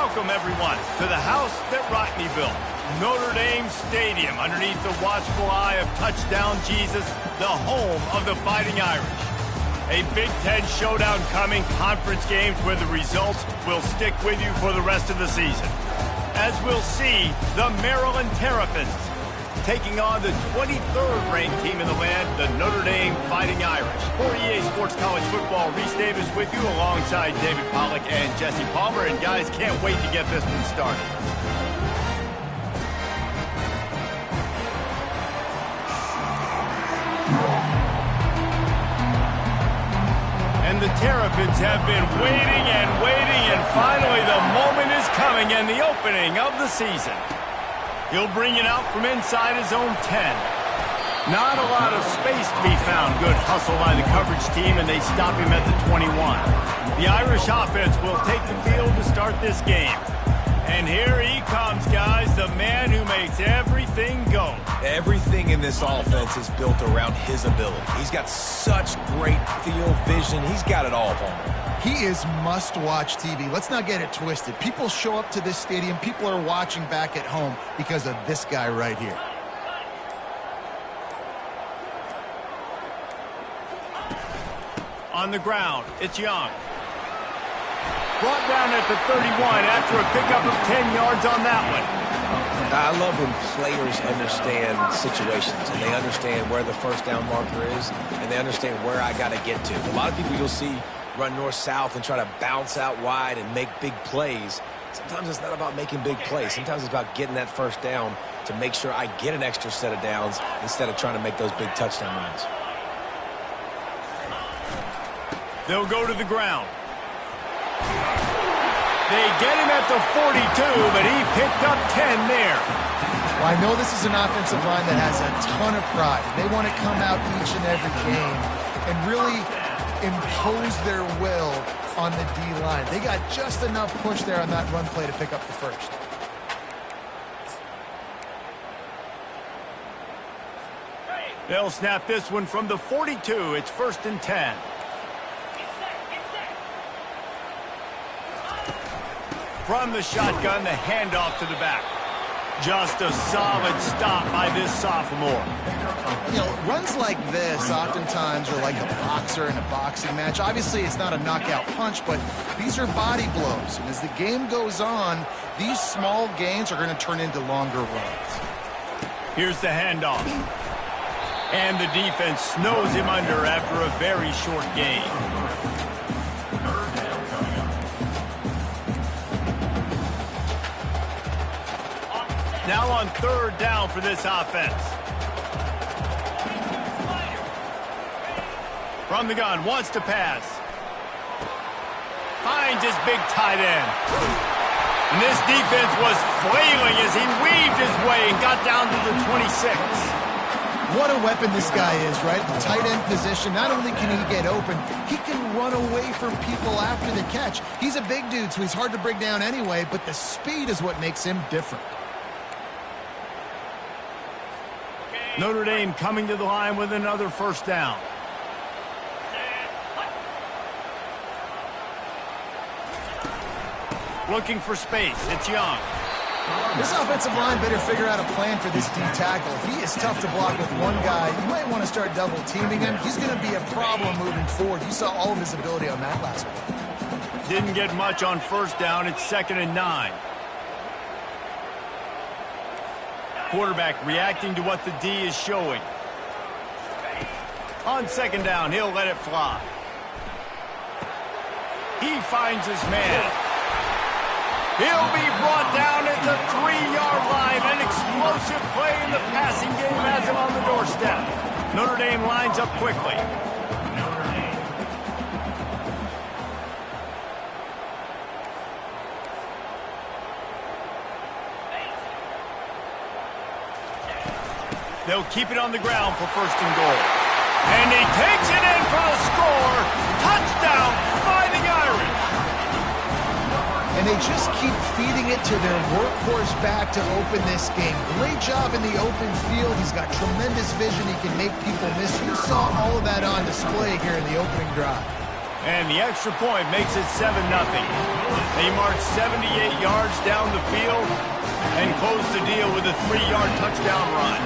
Welcome, everyone, to the house that Rockne built, Notre Dame Stadium, underneath the watchful eye of Touchdown Jesus, the home of the Fighting Irish. A Big Ten showdown coming, conference games where the results will stick with you for the rest of the season. As we'll see, the Maryland Terrapins taking on the 23rd ranked team in the land, the Notre Dame Fighting Irish. For EA Sports College Football, Reese Davis with you alongside David Pollack and Jesse Palmer. And guys, can't wait to get this one started. And the Terrapins have been waiting and finally the moment is coming and the opening of the season. He'll bring it out from inside his own 10. Not a lot of space to be found. Good hustle by the coverage team, and they stop him at the 21. The Irish offense will take the field to start this game. And here he comes, guys, the man who makes everything go. Everything in this offense is built around his ability. He's got such great field vision. He's got it all, Palmer. He is must-watch TV. Let's not get it twisted. People show up to this stadium. People are watching back at home because of this guy right here. On the ground, it's Young. Brought down at the 31 after a pickup of 10 yards on that one. I love when players understand situations and they understand where the first down marker is and they understand where I got to get to. A lot of people you'll see run north-south and try to bounce out wide and make big plays. Sometimes it's not about making big plays. Sometimes it's about getting that first down to make sure I get an extra set of downs instead of trying to make those big touchdown runs. They'll go to the ground. They get him at the 42, but he picked up 10 there. Well, I know this is an offensive line that has a ton of pride. They want to come out each and every game and really impose their will on the D-line. They got just enough push there on that run play to pick up the first. They'll snap this one from the 42. It's 1st and 10. From the shotgun, the handoff to the back. Just a solid stop by this sophomore. You know, runs like this oftentimes are like a boxer in a boxing match. Obviously, it's not a knockout punch, but these are body blows. And as the game goes on, these small gains are going to turn into longer runs. Here's the handoff. And the defense snows him under after a very short gain. Now on 3rd down for this offense. From the gun, wants to pass. Finds his big tight end. And this defense was flailing as he weaved his way and got down to the 26. What a weapon this guy is, right? The tight end position, not only can he get open, he can run away from people after the catch. He's a big dude, so he's hard to bring down anyway, but the speed is what makes him different. Notre Dame coming to the line with another 1st down. Looking for space. It's Young. This offensive line better figure out a plan for this D-tackle. If he is tough to block with one guy, you might want to start double-teaming him. He's going to be a problem moving forward. You saw all of his ability on that last one. Didn't get much on 1st down. It's 2nd and 9. Quarterback reacting to what the D is showing. On 2nd down, he'll let it fly. He finds his man. He'll be brought down at the 3-yard line. An explosive play in the passing game has him on the doorstep. Notre Dame lines up quickly. They'll keep it on the ground for 1st and goal. And he takes it in for the score. Touchdown, Fighting Irish. And they just keep feeding it to their workhorse back to open this game. Great job in the open field. He's got tremendous vision. He can make people miss. You saw all of that on display here in the opening drive. And the extra point makes it 7-0. They march 78 yards down the field and close the deal with a 3-yard touchdown run.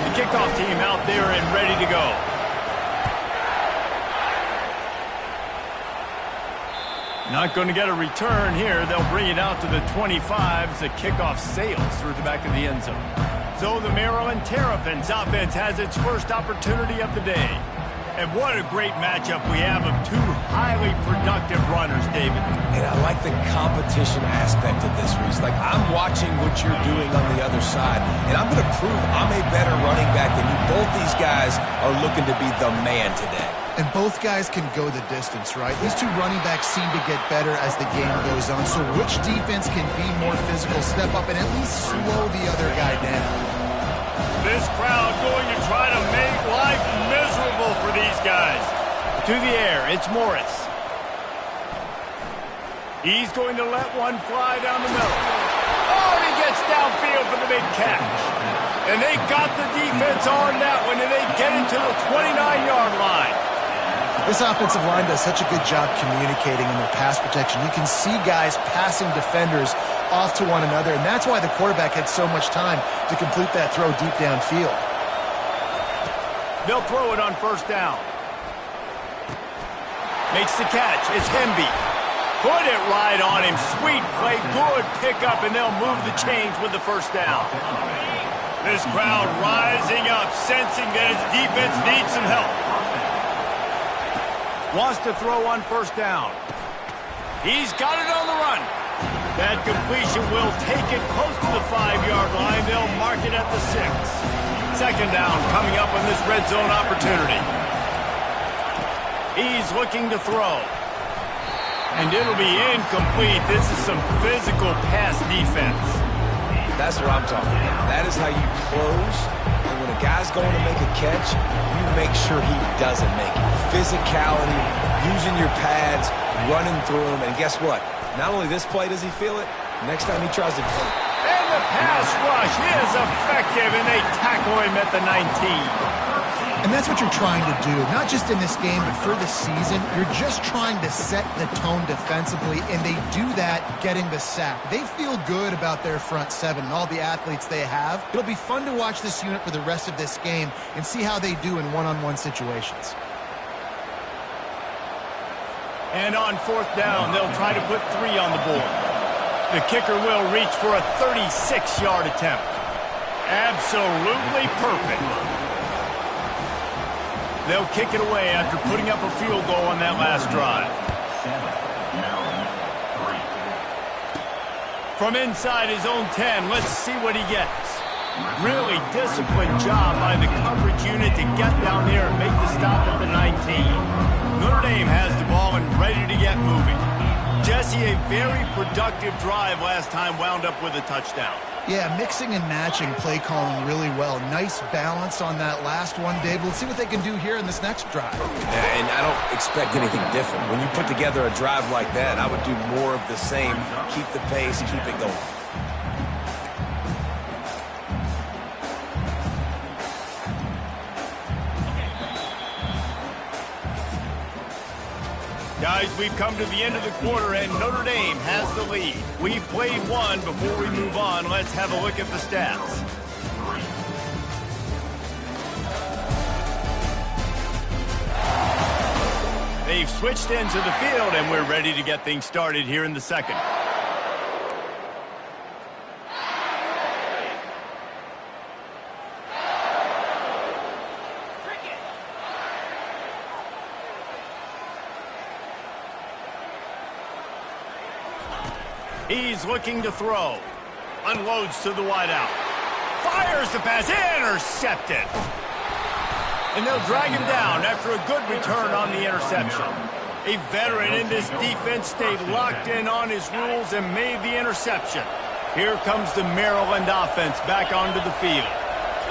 The kickoff team out there and ready to go. Not going to get a return here. They'll bring it out to the 25 as the kickoff sails through the back of the end zone. So the Maryland Terrapins offense has its first opportunity of the day. And what a great matchup we have of two highly productive runners, David. And I like the competition aspect of this, Reese. Like, I'm watching what you're doing on the other side, and I'm going to prove I'm a better running back than you. Both these guys are looking to be the man today. And both guys can go the distance, right? These two running backs seem to get better as the game goes on. So which defense can be more physical, step up, and at least slow the other guy down? This crowd going to try to make life miserable for these guys. To the air, it's Morris. He's going to let one fly down the middle. Oh, and he gets downfield for the big catch. And they got the defense on that one, and they get it to the 29-yard line. This offensive line does such a good job communicating in their pass protection. You can see guys passing defenders off to one another, and that's why the quarterback had so much time to complete that throw deep downfield. They'll throw it on first down. Makes the catch. It's Hemby. Put it right on him. Sweet play. Good pickup, and they'll move the chains with the first down. This crowd rising up, sensing that its defense needs some help. Wants to throw on first down. He's got it on the run. That completion will take it close to the 5-yard line. They'll mark it at the 6. Second down coming up on this red zone opportunity. He's looking to throw. And it'll be incomplete. This is some physical pass defense. That's what I'm talking about. That is how you close. And when a guy's going to make a catch, you make sure he doesn't make it. Physicality, using your pads, running through them. And guess what? Not only this play does he feel it, next time he tries to go. And the pass rush is effective, and they tackle him at the 19. And that's what you're trying to do, not just in this game, but for the season. You're just trying to set the tone defensively, and they do that getting the sack. They feel good about their front seven and all the athletes they have. It'll be fun to watch this unit for the rest of this game and see how they do in one-on-one situations. And on fourth down, they'll try to put 3 on the board. The kicker will reach for a 36-yard attempt. Absolutely perfect. They'll kick it away after putting up a field goal on that last drive. From inside his own 10, let's see what he gets. Really disciplined job by the coverage unit to get down there and make the stop at the 19. Notre Dame has the ball and ready to get moving. Jesse, a very productive drive last time, wound up with a touchdown. Yeah, mixing and matching play calling really well. Nice balance on that last one, Dave. Let's see what they can do here in this next drive. Yeah, and I don't expect anything different. When you put together a drive like that, I would do more of the same. Keep the pace, keep it going. Guys, we've come to the end of the quarter, and Notre Dame has the lead. We've played one. Before we move on, let's have a look at the stats. They've switched into the field, and we're ready to get things started here in the second. He's looking to throw. Unloads to the wideout. Fires the pass. Intercepted. And they'll drag him down after a good return on the interception. A veteran in this defense stayed locked in on his rules and made the interception. Here comes the Maryland offense back onto the field.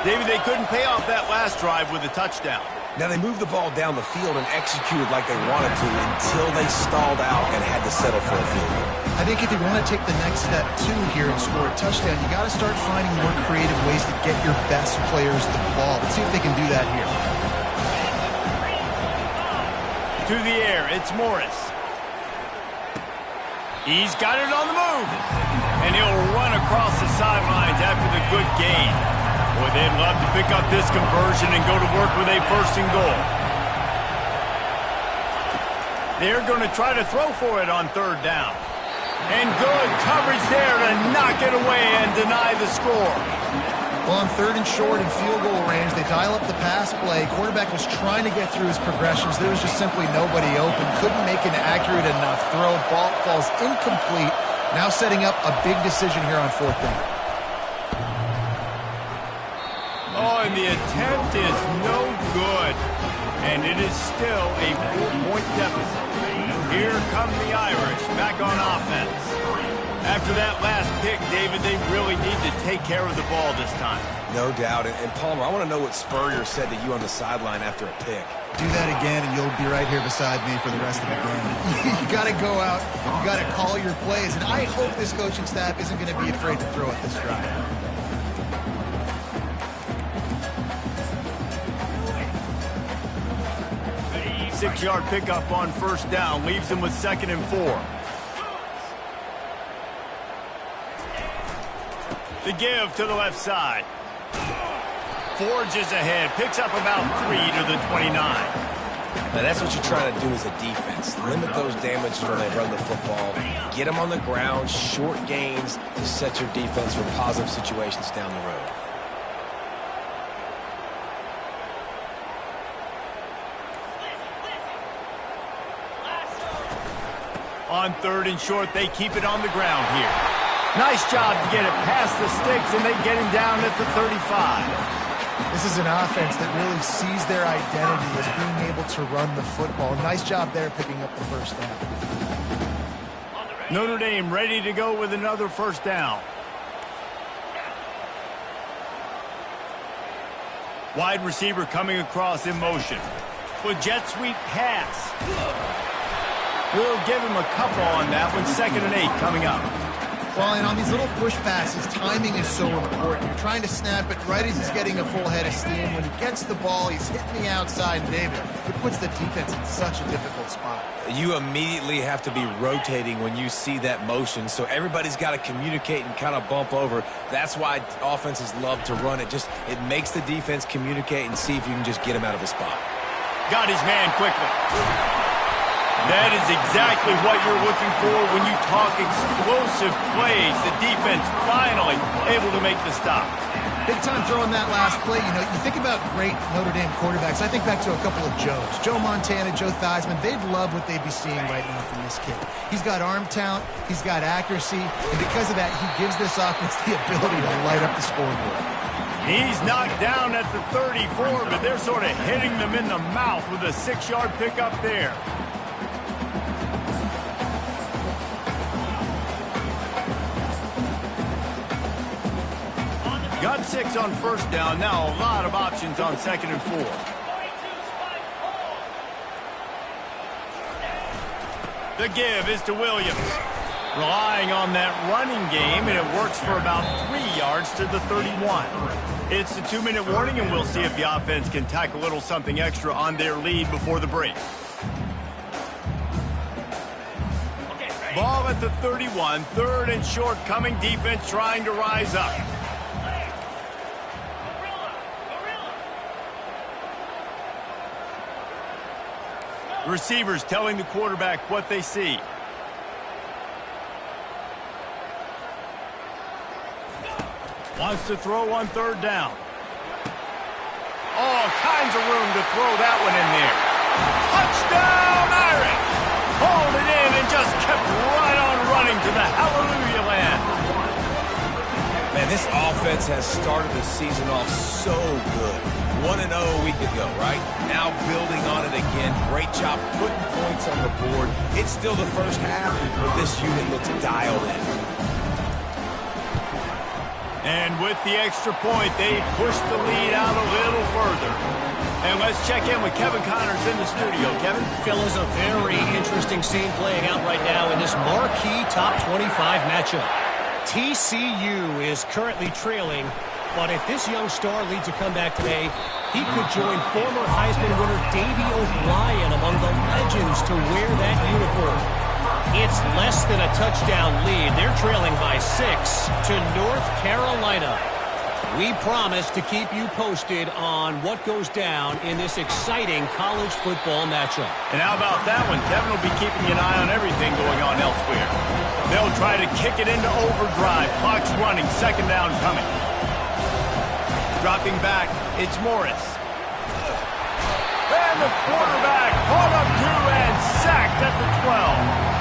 David, they couldn't pay off that last drive with a touchdown. Now, they moved the ball down the field and executed like they wanted to until they stalled out and had to settle for a field goal. I think if you want to take the next step, too, here and score a touchdown, you got to start finding more creative ways to get your best players the ball. Let's see if they can do that here. through the air. It's Morris. He's got it on the move. And he'll run across the sidelines after the good gain. Boy, they'd love to pick up this conversion and go to work with a 1st and goal. They're going to try to throw for it on 3rd down. And good coverage there to knock it away and deny the score. Well, on 3rd and short and field goal range, they dial up the pass play. Quarterback was trying to get through his progressions. There was just simply nobody open. Couldn't make an accurate enough throw. Ball falls incomplete. Now setting up a big decision here on 4th down. Oh, and the attempt is no good. And it is still a 4-point deficit. Here come the Irish back on offense. After that last pick, David, they really need to take care of the ball this time. No doubt. And Palmer, I want to know what Spurrier said to you on the sideline after a pick. Do that again, and you'll be right here beside me for the rest of the game. You got to go out. You got to call your plays. And I hope this coaching staff isn't going to be afraid to throw at this drive. Six-yard pickup on 1st down leaves them with 2nd and 4. The give to the left side. Forges ahead, picks up about 3 to the 29. Now that's what you're trying to do as a defense. Limit those damages when they run the football. Get them on the ground, short gains to set your defense for positive situations down the road. On 3rd and short, they keep it on the ground here. Nice job to get it past the sticks, and they get him down at the 35. This is an offense that really sees their identity as being able to run the football. Nice job there picking up the 1st down. Notre Dame ready to go with another 1st down. Wide receiver coming across in motion. With jet sweep pass. We'll give him a couple on that one. 2nd and 8 coming up. Well, and on these little push passes, timing is so important. You're trying to snap it right as he's getting a full head of steam. When he gets the ball, he's hitting the outside, and David, it puts the defense in such a difficult spot. You immediately have to be rotating when you see that motion, so everybody's got to communicate and kind of bump over. That's why offenses love to run it. It makes the defense communicate and see if you can just get him out of a spot. Got his man quickly. That is exactly what you're looking for when you talk explosive plays. The defense finally able to make the stop. Big time throwing that last play. You know, you think about great Notre Dame quarterbacks. I think back to a couple of Joes. Joe Montana, Joe Theismann. They'd love what they'd be seeing right now from this kid. He's got arm talent. He's got accuracy. And because of that, he gives this offense the ability to light up the scoreboard. He's knocked down at the 34, but they're sort of hitting them in the mouth with a 6-yard pickup there. Got 6 on 1st down. Now a lot of options on 2nd and 4. The give is to Williams. Relying on that running game, and it works for about 3 yards to the 31. It's the 2-minute warning, and we'll see if the offense can tack a little something extra on their lead before the break. Ball at the 31. 3rd and short coming. Defense trying to rise up. Receivers telling the quarterback what they see. Wants to throw on 3rd down. All kinds of room to throw that one in there. Touchdown, Irish! Hauled it in and just kept right on running to the hallelujah land. Man, this offense has started the season off so good. 1-0 a week ago, right? Now building on it again. Great job putting points on the board. It's still the first half, but this unit looks dialed in. And with the extra point, they push the lead out a little further. And let's check in with Kevin Connors in the studio. Kevin? Fellas, a very interesting scene playing out right now in this marquee top 25 matchup. TCU is currently trailing But if this young star leads a comeback today, he could join former Heisman winner Davey O'Brien among the legends to wear that uniform. It's less than a touchdown lead. They're trailing by 6 to North Carolina. We promise to keep you posted on what goes down in this exciting college football matchup. And how about that one? Kevin will be keeping an eye on everything going on elsewhere. They'll try to kick it into overdrive. Clock's running. Second down coming. Dropping back, it's Morris. And the quarterback caught up to and sacked at the 12.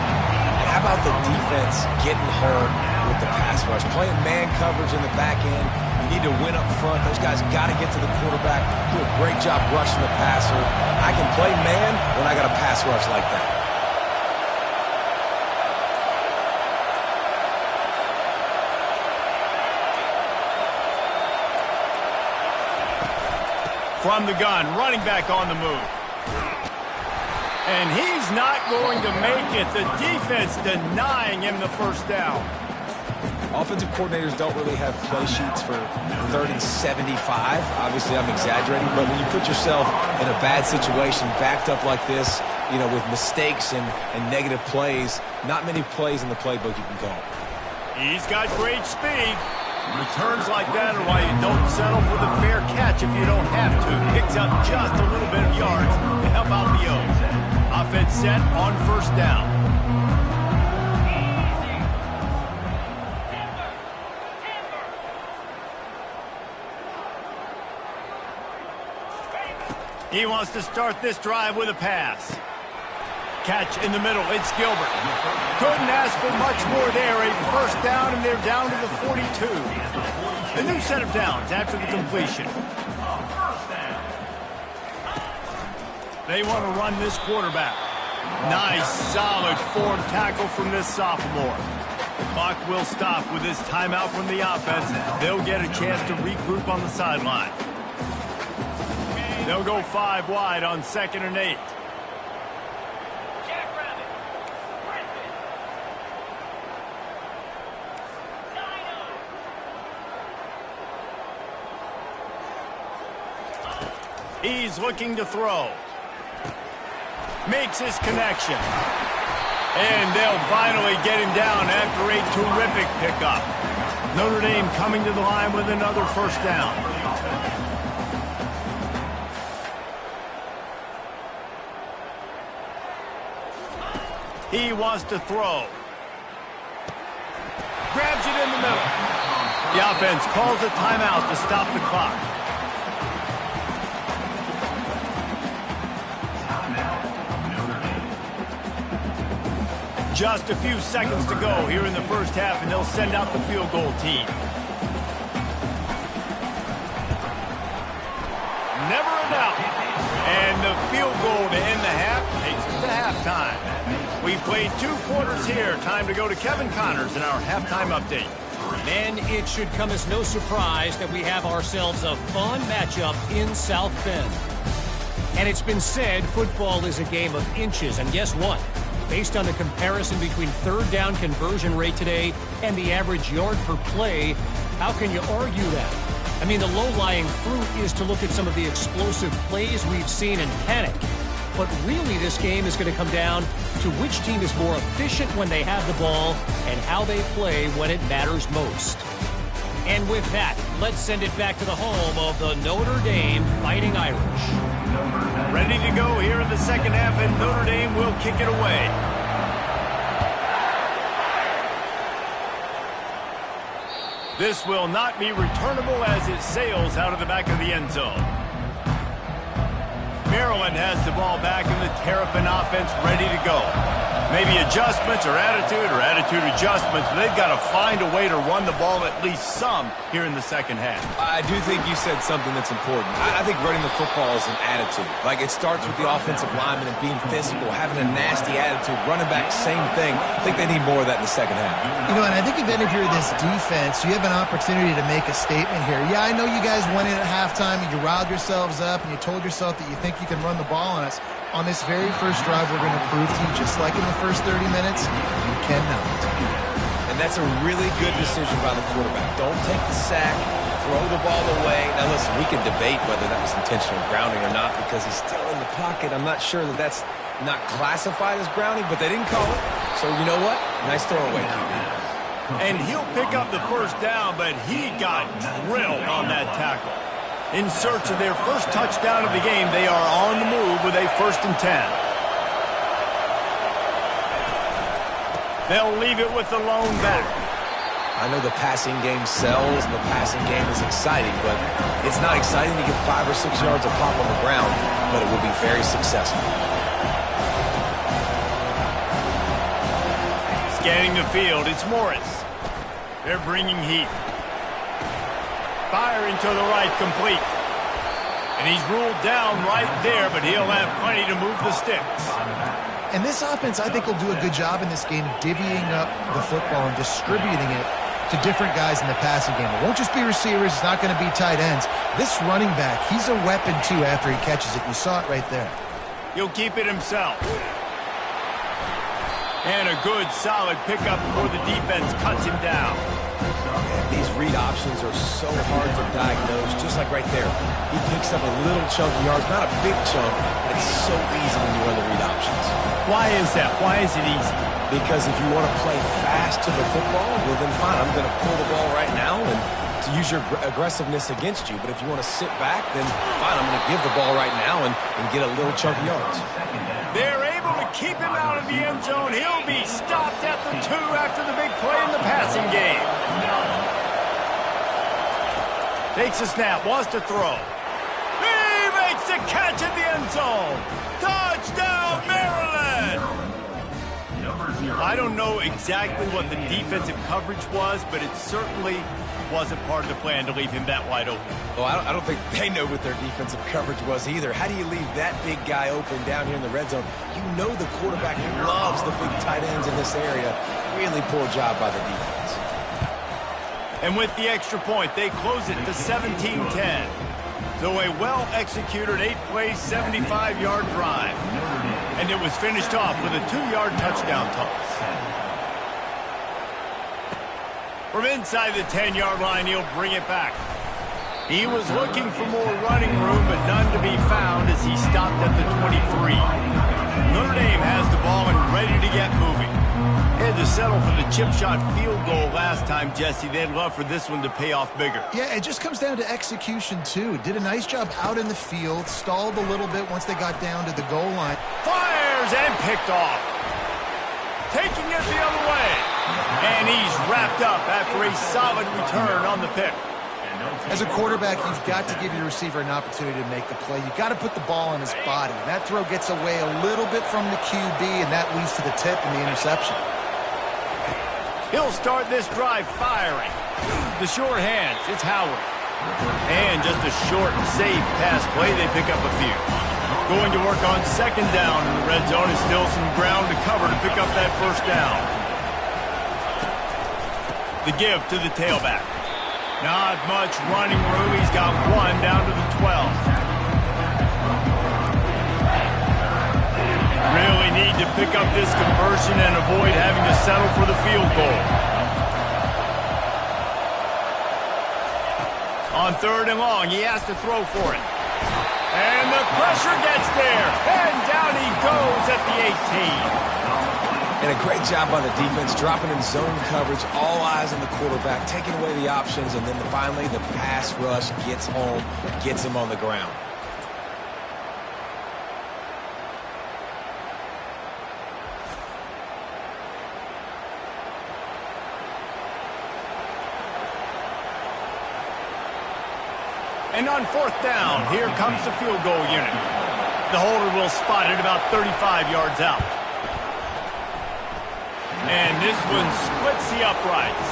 How about the defense getting hurt with the pass rush? Playing man coverage in the back end. You need to win up front. Those guys got to get to the quarterback. Do a great job rushing the passer. I can play man when I got a pass rush like that. From the gun, running back on the move. And he's not going to make it. The defense denying him the first down. Offensive coordinators don't really have play sheets for 3rd and 75. Obviously, I'm exaggerating, but when you put yourself in a bad situation, backed up like this, you know, with mistakes and negative plays, not many plays in the playbook you can call. He's got great speed. Returns like that are why you don't settle for the fair catch if you don't have to. Picks up just a little bit of yards to help out the O's. Offense set on first down. He wants to start this drive with a pass. Catch in the middle. It's Gilbert. Couldn't ask for much more there. A first down, and they're down to the 42. A new set of downs after the completion. They want to run this quarterback. Nice, solid form tackle from this sophomore. The clock will stop with this timeout from the offense. They'll get a chance to regroup on the sideline. They'll go 5 wide on 2nd and 8. He's looking to throw. Makes his connection. And they'll finally get him down after a terrific pickup. Notre Dame coming to the line with another first down. He wants to throw. Grabs it in the middle. The offense calls a timeout to stop the clock. Just a few seconds to go here in the first half, and they'll send out the field goal team. Never a doubt. And the field goal to end the half takes us to halftime. We've played 2 quarters here. Time to go to Kevin Connors in our halftime update. And it should come as no surprise that we have ourselves a fun matchup in South Bend. And it's been said football is a game of inches. And guess what? Based on the comparison between 3rd down conversion rate today and the average yard per play, how can you argue that? I mean, the low-lying fruit is to look at some of the explosive plays we've seen and panic. But really, this game is going to come down to which team is more efficient when they have the ball and how they play when it matters most. And with that, let's send it back to the home of the Notre Dame Fighting Irish. Ready to go here in the second half, and Notre Dame will kick it away. This will not be returnable as it sails out of the back of the end zone. Maryland has the ball back in the Terrapin offense ready to go. Maybe adjustments or attitude adjustments, but they've got to find a way to run the ball at least some here in the second half. I do think you said something that's important. I think running the football is an attitude. Like, it starts with the offensive lineman and being physical, having a nasty attitude. Running back, same thing. I think they need more of that in the second half. You know, and I think even if you're this defense, you have an opportunity to make a statement here. Yeah, I know you guys went in at halftime and you riled yourselves up and you told yourself that you think you can run the ball on us. On this very first drive, we're going to prove to you, just like in the first 30 minutes, you cannot. And that's a really good decision by the quarterback. Don't take the sack. throw the ball away. Now, listen, we can debate whether that was intentional grounding or not because he's still in the pocket. I'm not sure that that's not classified as grounding, but they didn't call it. So, you know what? Nice throwaway, QB. And he'll pick up the first down, but he got drilled on that tackle. In search of their first touchdown of the game, they are on the move with a 1st and 10. They'll leave it with the lone back. I know the passing game sells and the passing game is exciting, but it's not exciting to get 5 or 6 yards of pop on the ground, but it will be very successful. Scanning the field, it's Morris. They're bringing heat. Fire into the right, complete. And he's ruled down right there, but he'll have plenty to move the sticks. And this offense, I think, will do a good job in this game divvying up the football and distributing it to different guys in the passing game. It won't just be receivers. It's not going to be tight ends. This running back, he's a weapon, too, after he catches it. You saw it right there. He'll keep it himself. And a good, solid pickup before the defense cuts him down. These read options are so hard to diagnose, just like right there. He picks up a little chunk of yards, not a big chunk, but it's so easy when you run the read options. Why is that? Why is it easy? Because if you want to play fast to the football, well then fine, I'm going to pull the ball right now and to use your aggressiveness against you. But if you want to sit back, then fine, I'm going to give the ball right now and get a little chunk of yards. They're able to keep him out of the end zone. He'll be stopped at the 2 after the big play in the passing game. Takes a snap, wants to throw. He makes the catch in the end zone. Touchdown, Maryland! I don't know exactly what the defensive coverage was, but it certainly wasn't part of the plan to leave him that wide open. Well, I don't think they know what their defensive coverage was either. How do you leave that big guy open down here in the red zone? You know the quarterback loves the big tight ends in this area. Really poor job by the defense. And with the extra point, they close it to 17-10. So a well-executed 8-play, 75-yard drive. And it was finished off with a 2-yard touchdown toss. From inside the 10-yard line, he'll bring it back. He was looking for more running room, but none to be found as he stopped at the 23. Notre Dame has the ball and ready to get moving. They had to settle for the chip shot field goal last time, Jesse. They'd love for this one to pay off bigger. Yeah, it just comes down to execution, too. Did a nice job out in the field, stalled a little bit once they got down to the goal line. Fires and picked off. Taking it the other way. And he's wrapped up after a solid return on the pick. As a quarterback, you've got to give your receiver an opportunity to make the play. You've got to put the ball on his body. And that throw gets away a little bit from the QB, and that leads to the tip and the interception. He'll start this drive firing. The short hands, it's Howard. And just a short, safe pass play, they pick up a few. Going to work on 2nd down in the red zone is still some ground to cover to pick up that 1st down. The give to the tailback. Not much running room. He's got 1 down to the 12. Really need to pick up this conversion and avoid having to settle for the field goal. On 3rd and long, he has to throw for it. And the pressure gets there. And down he goes at the 18. And a great job by the defense, dropping in zone coverage, all eyes on the quarterback, taking away the options, and then finally the pass rush gets home, gets him on the ground. And on 4th down, here comes the field goal unit. The holder will spot it about 35 yards out. And this one splits the uprights.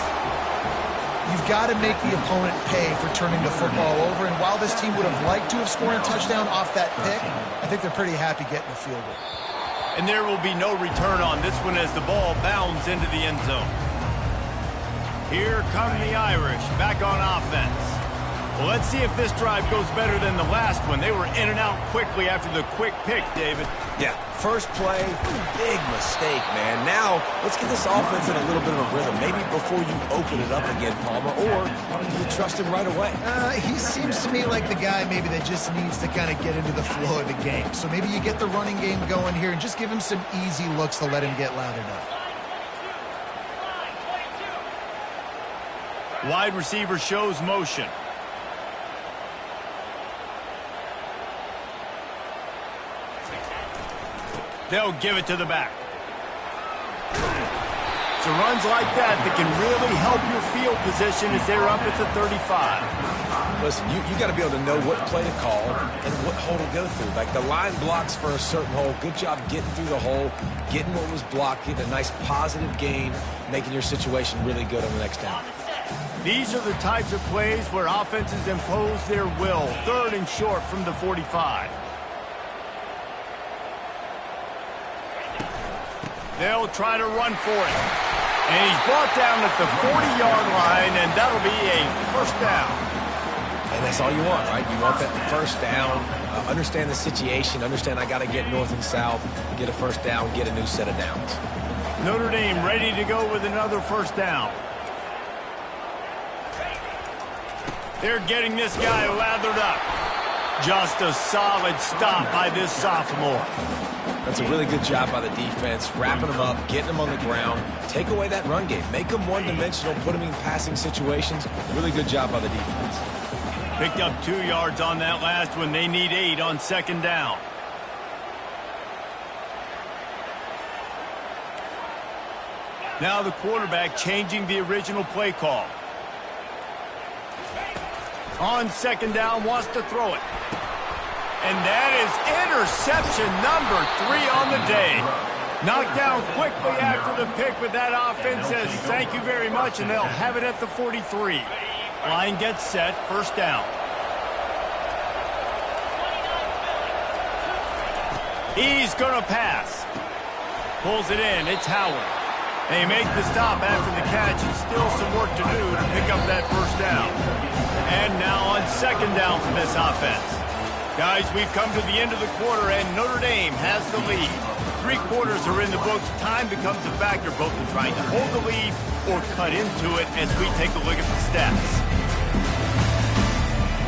You've got to make the opponent pay for turning the football over. And while this team would have liked to have scored a touchdown off that pick, I think they're pretty happy getting the field goal. And there will be no return on this one as the ball bounds into the end zone. Here come the Irish back on offense. Well, let's see if this drive goes better than the last one. They were in and out quickly after the quick pick, David. Yeah, first play, big mistake, man. Now, let's get this offense in a little bit of a rhythm. Maybe before you open it up again, Palmer, or do you trust him right away? He seems to me like the guy maybe that just needs to kind of get into the flow of the game. So maybe you get the running game going here and just give him some easy looks to let him get lathered up. Wide receiver shows motion. They'll give it to the back. So runs like that can really help your field position as they're up at the 35. Listen, you got to be able to know what play to call and what hole to go through. Like the line blocks for a certain hole. Good job getting through the hole, getting what was blocked, getting a nice positive gain, making your situation really good on the next down. These are the types of plays where offenses impose their will. 3rd and short from the 45. They'll try to run for it. And he's brought down at the 40-yard line, and that'll be a first down. And that's all you want, right? You want that first down, understand the situation, understand I got to get north and south, get a first down, get a new set of downs. Notre Dame ready to go with another first down. They're getting this guy lathered up. Just a solid stop by this sophomore. That's a really good job by the defense, wrapping them up, getting them on the ground. Take away that run game. Make them one-dimensional, put them in passing situations. Really good job by the defense. Picked up 2 yards on that last one. They need 8 on 2nd down. Now the quarterback changing the original play call. On 2nd down, wants to throw it. And that is interception number 3 on the day. Knocked down quickly after the pick, but that offense says thank you very much, and they'll have it at the 43. Line gets set, first down. He's going to pass. Pulls it in, it's Howard. They make the stop after the catch, and still some work to do to pick up that first down. And now on 2nd down for this offense. Guys, we've come to the end of the quarter, and Notre Dame has the lead. 3 quarters are in the books. Time becomes a factor, both in trying to hold the lead or cut into it as we take a look at the stats.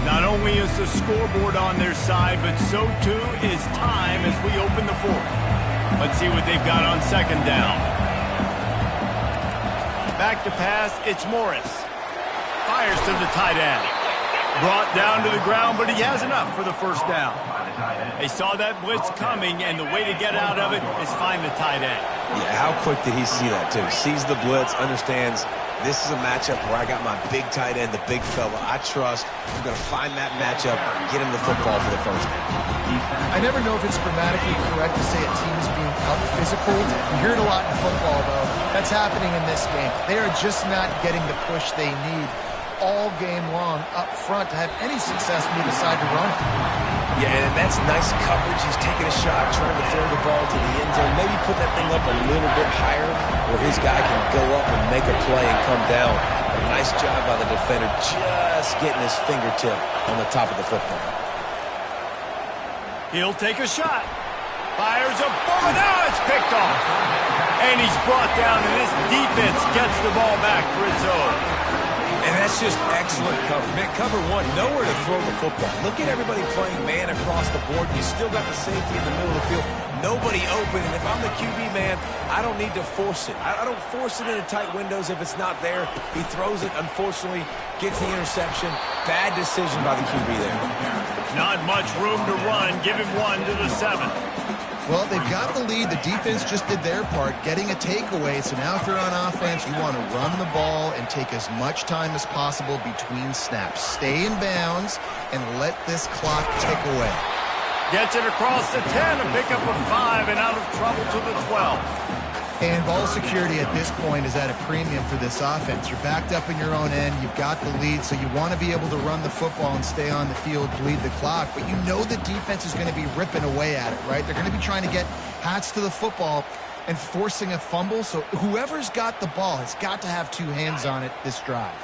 Not only is the scoreboard on their side, but so too is time as we open the 4th. Let's see what they've got on 2nd down. Back to pass, it's Morris. Fires to the tight end. Brought down to the ground, but he has enough for the first down. They saw that blitz coming, and the way to get out of it is find the tight end. Yeah, how quick did he see that, too? Sees the blitz, understands this is a matchup where I got my big tight end, the big fella I trust. I'm going to find that matchup, get him the football for the first down. I never know if it's grammatically correct to say a team is being out-physical. You hear it a lot in football, though. That's happening in this game. They are just not getting the push they need all game long up front to have any success when you decide to run it. Yeah, and that's nice coverage. He's taking a shot, trying to throw the ball to the end zone. Maybe put that thing up a little bit higher where his guy can go up and make a play and come down. Nice job by the defender just getting his fingertip on the top of the football. He'll take a shot. Fires a bullet. Now it's picked off. And he's brought down, and this defense gets the ball back for its own. And that's just excellent cover. Man, cover 1, nowhere to throw the football. Look at everybody playing man across the board. You still got the safety in the middle of the field. Nobody open, and if I'm the QB, man, I don't need to force it. I don't force it into tight windows if it's not there. He throws it, unfortunately, gets the interception. Bad decision by the QB there. Not much room to run. Give him 1 to the 7. Well, they've got the lead. The defense just did their part, getting a takeaway. So now if you're on offense, you want to run the ball and take as much time as possible between snaps. Stay in bounds and let this clock tick away. Gets it across the 10, a pickup of 5, and out of trouble to the 12. And ball security at this point is at a premium for this offense. You're backed up in your own end. You've got the lead, so you want to be able to run the football and stay on the field, bleed the clock. But you know the defense is going to be ripping away at it, right? They're going to be trying to get hats to the football and forcing a fumble. So whoever's got the ball has got to have 2 hands on it this drive.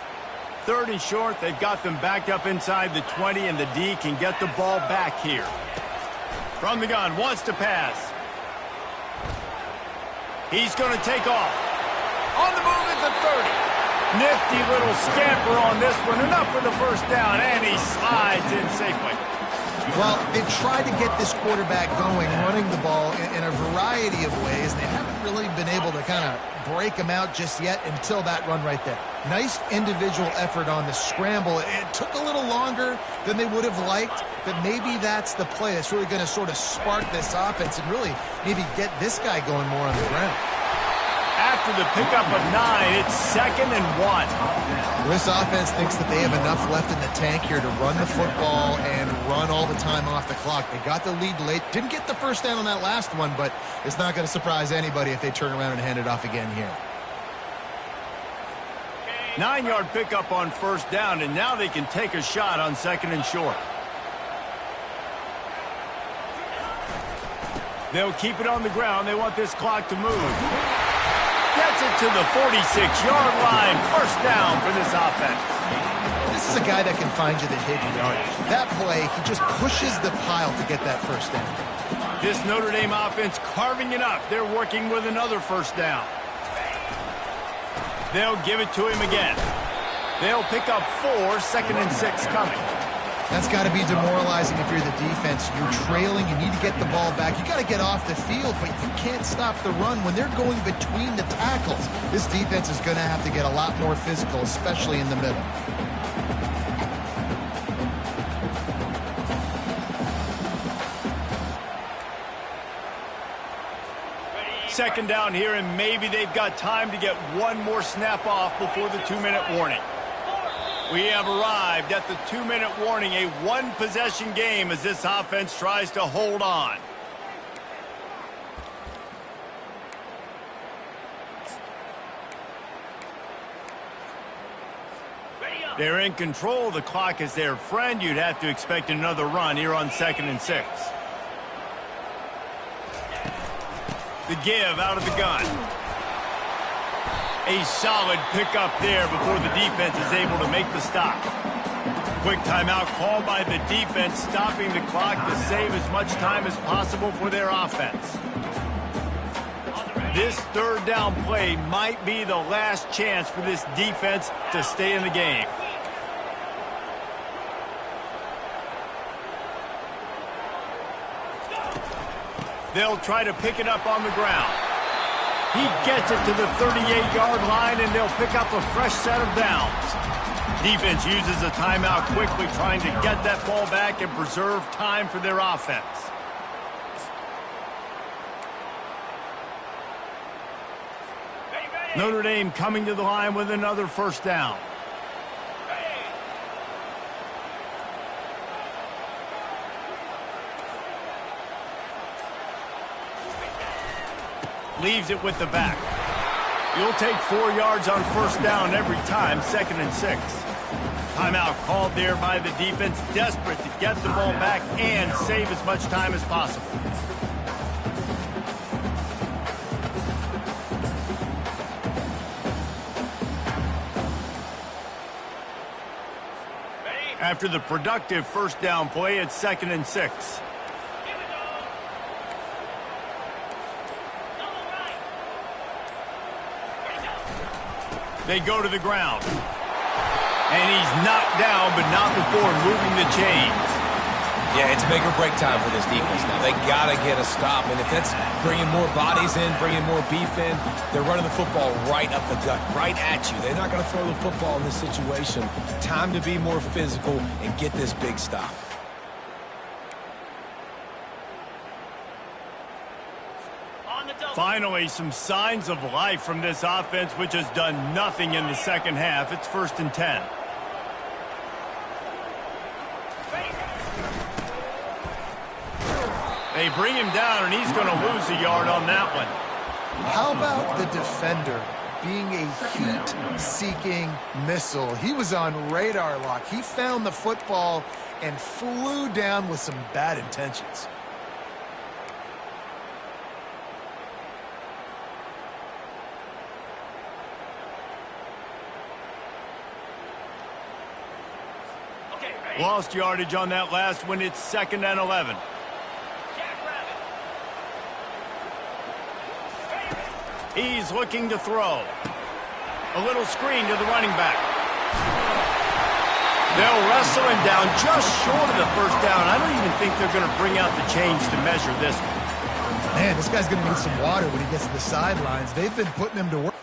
3rd and short. They've got them backed up inside the 20, and the D can get the ball back here. From the gun, wants to pass. He's going to take off. On the move at the 30. Nifty little scamper on this one. Enough for the first down, and he slides in safely. Well, they've tried to get this quarterback going, running the ball in a variety of ways. They haven't really been able to kind of break him out just yet until that run right there. Nice individual effort on the scramble. It took a little longer than they would have liked, but maybe that's the play that's really going to sort of spark this offense and really maybe get this guy going more on the ground. After the pickup of 9, it's 2nd and 1. This offense thinks that they have enough left in the tank here to run the football and run all the time off the clock. They got the lead late. Didn't get the first down on that last one, but it's not going to surprise anybody if they turn around and hand it off again here. 9-yard pickup on first down, and now they can take a shot on 2nd and short. They'll keep it on the ground. They want this clock to move. Gets it to the 46-yard line. First down for this offense. This is a guy that can find you the hidden yardage. That play, he just pushes the pile to get that first down. This Notre Dame offense carving it up. They're working with another first down. They'll give it to him again. They'll pick up 4, 2nd and 6 coming. That's got to be demoralizing if you're the defense. You're trailing. You need to get the ball back. You got to get off the field, but you can't stop the run when they're going between the tackles. This defense is going to have to get a lot more physical, especially in the middle. Second down here, and maybe they've got time to get one more snap off before the 2-minute warning. We have arrived at the 2-minute warning, a one-possession game as this offense tries to hold on. They're in control. The clock is their friend. You'd have to expect another run here on 2nd and 6. The give out of the gun. A solid pickup there before the defense is able to make the stop. Quick timeout called by the defense, stopping the clock to save as much time as possible for their offense. This 3rd down play might be the last chance for this defense to stay in the game. They'll try to pick it up on the ground. He gets it to the 38-yard line, and they'll pick up a fresh set of downs. Defense uses a timeout quickly, trying to get that ball back and preserve time for their offense. Notre Dame coming to the line with another first down. Leaves it with the back. You'll take 4 yards on first down every time, 2nd and 6. Timeout called there by the defense, desperate to get the ball back and save as much time as possible. After the productive first down play, it's 2nd and 6. They go to the ground. And he's knocked down, but not before moving the chains. Yeah, it's make or break time for this defense now. They got to get a stop. And if that's bringing more bodies in, bringing more beef in, they're running the football right up the gut, right at you. They're not going to throw the football in this situation. Time to be more physical and get this big stop. Finally, some signs of life from this offense, which has done nothing in the second half. It's 1st and 10. They bring him down, and he's going to lose a yard on that one. How about the defender being a heat-seeking missile? He was on radar lock. He found the football and flew down with some bad intentions. Lost yardage on that last one. It's 2nd and 11. He's looking to throw. A little screen to the running back. They'll wrestle him down just short of the first down. I don't even think they're going to bring out the chains to measure this. Man, this guy's going to need some water when he gets to the sidelines. They've been putting him to work.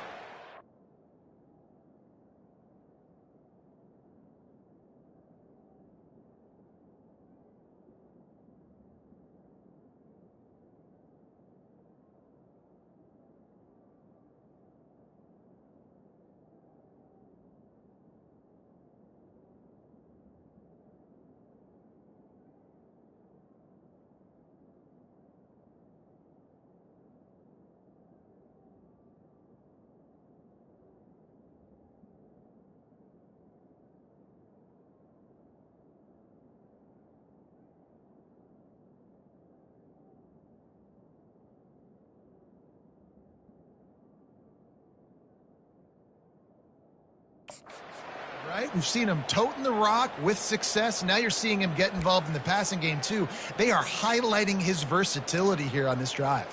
Right? We've seen him toting the rock with success. Now you're seeing him get involved in the passing game, too. They are highlighting his versatility here on this drive.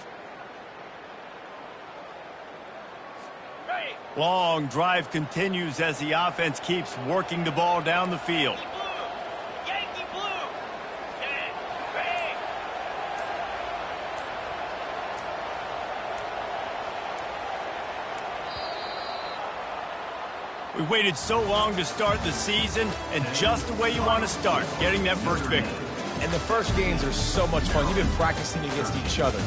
Long drive continues as the offense keeps working the ball down the field. We waited so long to start the season, and just the way you want to start, getting that first victory. And the first games are so much fun. You've been practicing against each other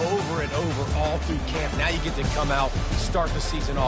over and over all through camp. Now you get to come out, start the season off.